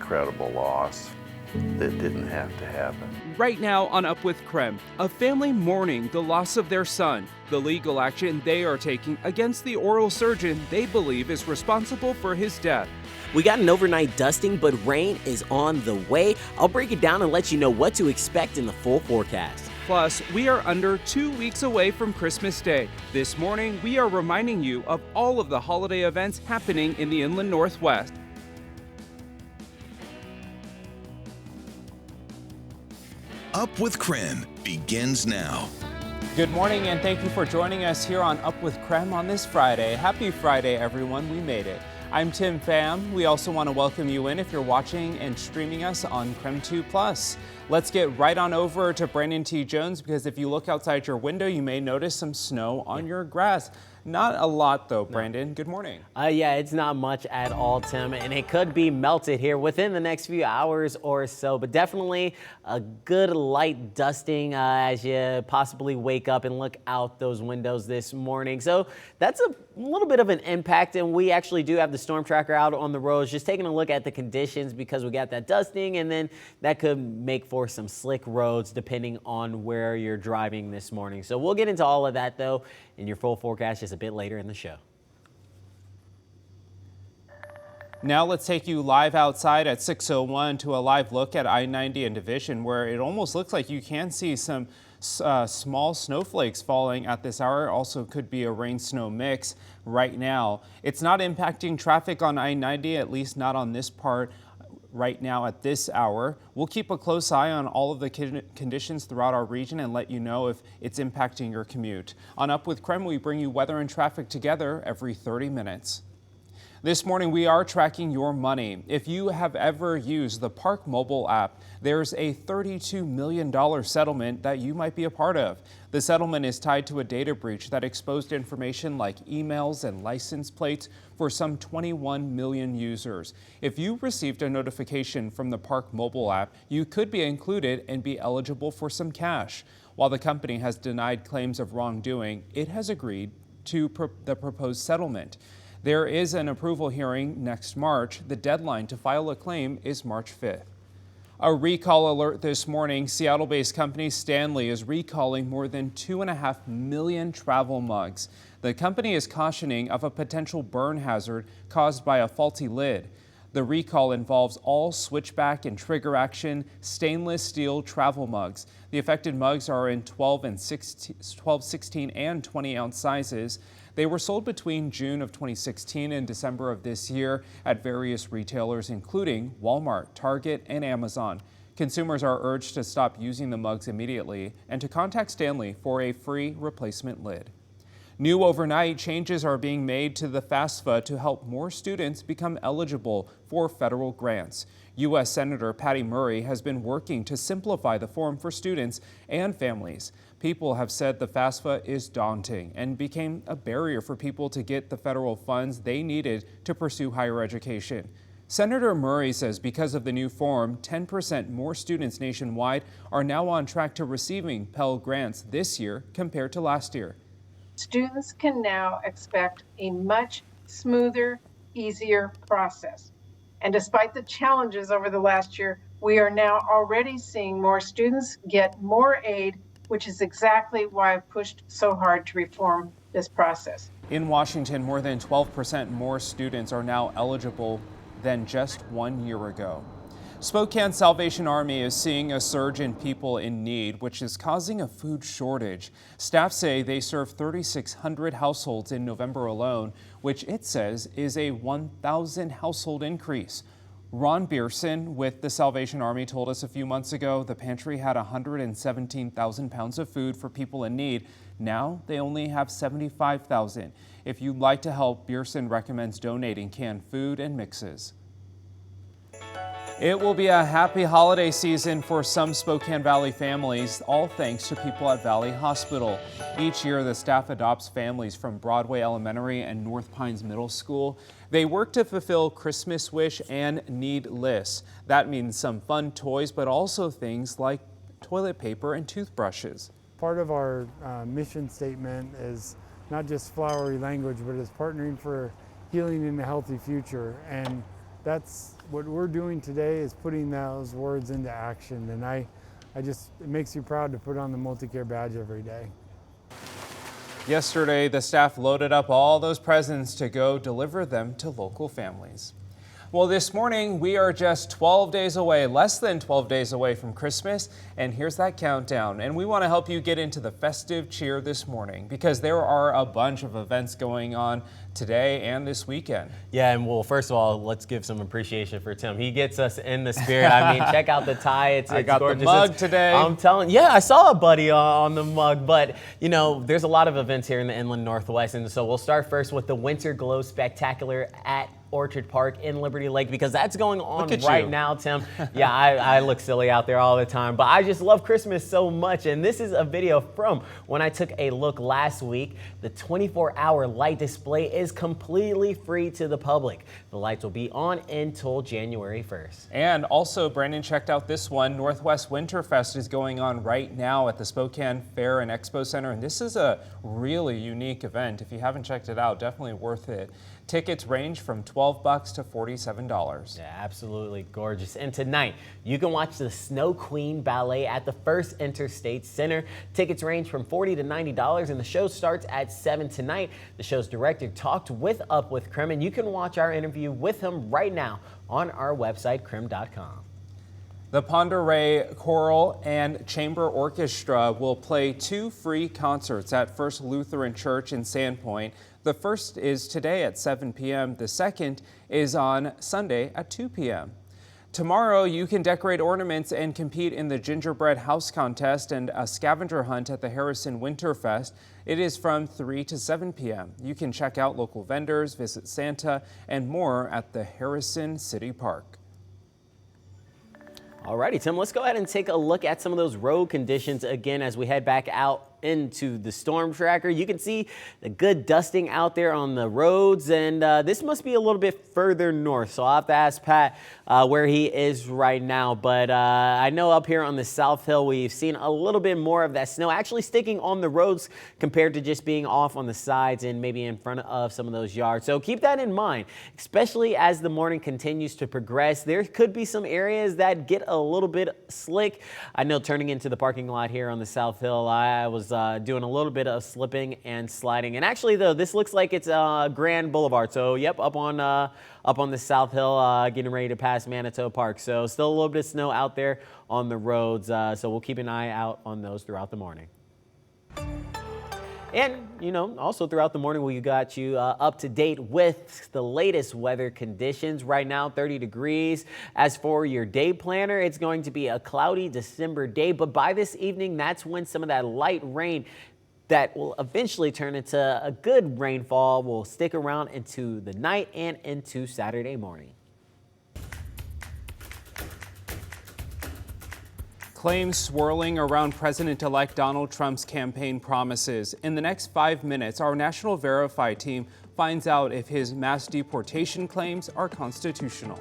incredible loss that didn't have to happen. Right now on Up with KREM, a family mourning the loss of their son, the legal action they are taking against the oral surgeon they believe is responsible for his death. We got an overnight dusting, but rain is on the way. I'll break it down and let you know what to expect in the full forecast. Plus, we are under 2 weeks away from Christmas Day. This morning, we are reminding you of all of the holiday events happening in the Inland Northwest. Up with KREM begins now. Good morning and thank you for joining us here on Up with KREM on this Friday. Happy Friday, everyone. We made it. I'm Tim Pham. We also want to welcome you in if you're watching and streaming us on KREM 2 Plus. Let's get right on over to Brandon T. Jones, because if you look outside your window, you may notice some snow on your grass. Not a lot though, Brandon. Good morning. Yeah, it's not much at all, Tim, and it could be melted here within the next few hours or so, but definitely a good light dusting as you possibly wake up and look out those windows this morning. So that's a little bit of an impact, and we actually do have the storm tracker out on the roads, just taking a look at the conditions because we got that dusting, and then that could make for some slick roads depending on where you're driving this morning. So we'll get into all of that though in your full forecast just a bit later in the show. Now let's take you live outside at 6:01 to a live look at I-90 and Division, where it almost looks like you can see some small snowflakes falling at this hour. Also could be a rain-snow mix right now. It's not impacting traffic on I-90, at least not on this part right now at this hour. We'll keep a close eye on all of the conditions throughout our region and let you know if it's impacting your commute. On Up with KREM, we bring you weather and traffic together every 30 minutes. This morning, we are tracking your money. If you have ever used the Parkmobile app, there's a $32 million settlement that you might be a part of. The settlement is tied to a data breach that exposed information like emails and license plates for some 21 million users. If you received a notification from the Parkmobile app, you could be included and be eligible for some cash. While the company has denied claims of wrongdoing, it has agreed to the proposed settlement. There is an approval hearing next March. The deadline to file a claim is March 5th. A recall alert this morning. Seattle-based company Stanley is recalling more than 2.5 million travel mugs. The company is cautioning of a potential burn hazard caused by a faulty lid. The recall involves all switchback and trigger action stainless steel travel mugs. The affected mugs are in 12, 16, and 20 ounce sizes. They were sold between June of 2016 and December of this year at various retailers, including Walmart, Target, and Amazon. Consumers are urged to stop using the mugs immediately and to contact Stanley for a free replacement lid. New overnight changes are being made to the FAFSA to help more students become eligible for federal grants. U.S. Senator Patty Murray has been working to simplify the form for students and families. People have said the FAFSA is daunting and became a barrier for people to get the federal funds they needed to pursue higher education. Senator Murray says because of the new form, 10% more students nationwide are now on track to receiving Pell Grants this year compared to last year. Students can now expect a much smoother, easier process. And despite the challenges over the last year, we are now already seeing more students get more aid, which is exactly why I've pushed so hard to reform this process. In Washington, more than 12% more students are now eligible than just 1 year ago. Spokane Salvation Army is seeing a surge in people in need, which is causing a food shortage. Staff say they served 3,600 households in November alone, which it says is a 1,000 household increase. Ron Beerson with the Salvation Army told us a few months ago the pantry had 117,000 pounds of food for people in need. Now they only have 75,000. If you'd like to help, Beerson recommends donating canned food and mixes. It will be a happy holiday season for some Spokane Valley families, all thanks to people at Valley Hospital. Each year, the staff adopts families from Broadway Elementary and North Pines Middle School. They work to fulfill Christmas wish and need lists. That means some fun toys, but also things like toilet paper and toothbrushes. Part of our mission statement is not just flowery language, but it's partnering for healing and a healthy future. And that's what we're doing today, is putting those words into action. And it makes you proud to put on the multi-care badge every day. Yesterday, the staff loaded up all those presents to go deliver them to local families. Well, this morning, we are just 12 days away, less than 12 days away from Christmas, and here's that countdown. And we want to help you get into the festive cheer this morning because there are a bunch of events going on today and this weekend. Yeah, and well, first of all, let's give some appreciation for Tim. He gets us in the spirit. I mean, check out the tie. It's got gorgeous. the mug today. I'm telling you, yeah, I saw a buddy on the mug, but you know, there's a lot of events here in the Inland Northwest, and so we'll start first with the Winter Glow Spectacular at Orchard Park in Liberty Lake, because that's going on right now, Tim. Yeah, I look silly out there all the time, but I just love Christmas so much. And this is a video from when I took a look last week. The 24-hour light display is completely free to the public. The lights will be on until January 1st. And also, Brandon checked out this one. Northwest Winterfest is going on right now at the Spokane Fair and Expo Center, and this is a really unique event. If you haven't checked it out, definitely worth it. Tickets range from $12 to $47. Yeah, absolutely gorgeous. And tonight, you can watch the Snow Queen Ballet at the First Interstate Center. Tickets range from $40 to $90, and the show starts at 7 tonight. The show's director talked with Up with KREM, and you can watch our interview with him right now on our website, krem.com. The Pend Oreille Choral and Chamber Orchestra will play 2 free concerts at First Lutheran Church in Sandpoint. The first is today at 7 p.m. The second is on Sunday at 2 p.m. Tomorrow, you can decorate ornaments and compete in the Gingerbread House Contest and a scavenger hunt at the Harrison Winterfest. It is from 3 to 7 p.m. You can check out local vendors, visit Santa, and more at the Harrison City Park. Alrighty, Tim, let's go ahead and take a look at some of those road conditions again as we head back out into the storm tracker. You can see the good dusting out there on the roads, and this must be a little bit further north, so I'll have to ask Pat where he is right now. But I know up here on the South Hill, we've seen a little bit more of that snow actually sticking on the roads compared to just being off on the sides and maybe in front of some of those yards. So keep that in mind, especially as the morning continues to progress. There could be some areas that get a little bit slick. I know turning into the parking lot here on the South Hill, I was doing a little bit of slipping and sliding. And actually, though, this looks like it's Grand Boulevard. So, yep, up on the South Hill, getting ready to pass Manitou Park. So, still a little bit of snow out there on the roads. So, we'll keep an eye out on those throughout the morning. And, you know, also throughout the morning, we got you up to date with the latest weather conditions. Right now, 30 degrees. As for your day planner, it's going to be a cloudy December day. But by this evening, that's when some of that light rain that will eventually turn into a good rainfall will stick around into the night and into Saturday morning. Claims swirling around President-elect Donald Trump's campaign promises. In the next 5 minutes, our National Verify team finds out if his mass deportation claims are constitutional.